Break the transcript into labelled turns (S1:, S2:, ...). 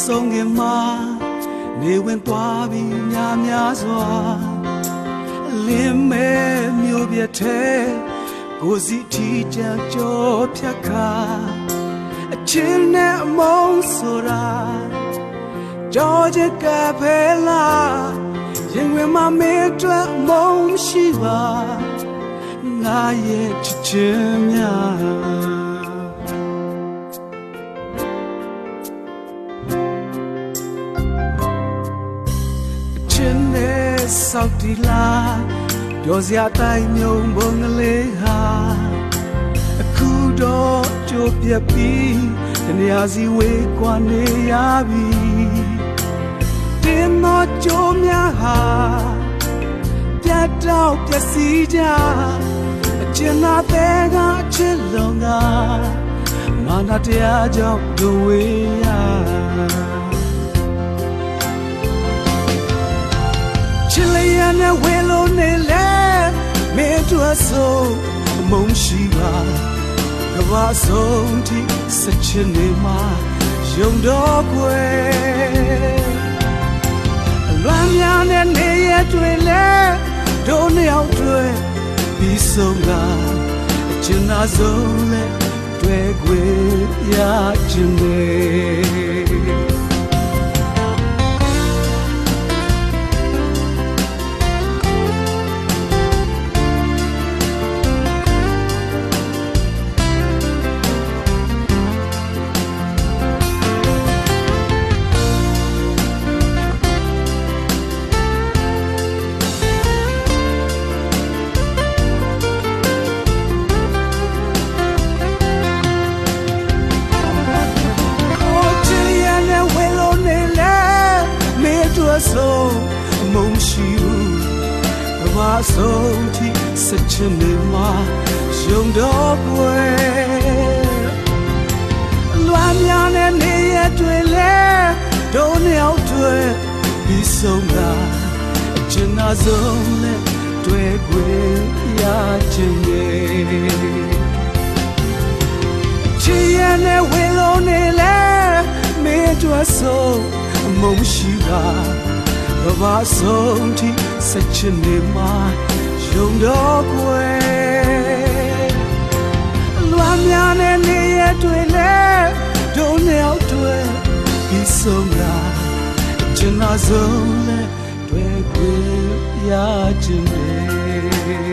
S1: ဆုံးခင်မှာနေဝင်သွားပြီးများစွာလင်းမဲမျိုးပြတဲ့ကိုစီထီချောကြောဖြတ်ခါအချင်းနဲ့အမုန်းဆိုတာကြောချက်ကဖဲလာရင်ဝင်မမေးအတွက်မုန်းရှိပါငါရဲ့ချစ်ချင်းများဆောက်တီလာပြောစရာတိုင်းမြုံဘုံကလေးဟာအခုတော့ကြိုပြက်ပြီးတနေရာစီဝေးကွာနေရပြီတင်းတော့ကြိုးများဟာပြတ်တော့ပျက်စီးကြအကျဉ်းသားတဲ့ကအချစ်လုံးကမာနတရားကြောင့်ဒုဝေးရချစ်လျက်နဲ့ဝေလို့နေလဲမင်းတို့ဆိုမုန်းရှိပါကဘာဆုံးထိစချင်နေမှာယုံတော့ကွယ်လွမ်းများနဲ့နေရတွေ့လဲတို့နှစ်ယောက်တွေ့ပြီးဆုံးလာအကျဉ်းသားဆုံးလဲတွေ့ခွေရခြင်းပဲဆုံးမုန်းရှိဘူးကဘာဆုံးထိစချင်နေမှာယုံတော့ကွယ်လွမ်းများနဲ့နေရတွေ့လဲတို့နှစ်ယောက်တွေ့ပြီးဆုံးတာအကျဉ်းသားဆုံးနဲ့တွေ့ခွေရခြင်းရဲ့ချစ်ရနဲ့ဝေလို့နေလဲမင်းတို့ဆုံးမုန်းရှိတာကဘာဆုံးထိစချင်နေမှာယုံတော့ကွယ်လွမ်းများနဲ့နေရတွေ့လဲတို့နှစ်ယောက်တွေ့ပြီးဆုံးတာအကျဉ်းသားဆုံးနဲ့တွေ့ခွေရခြင်းနဲ့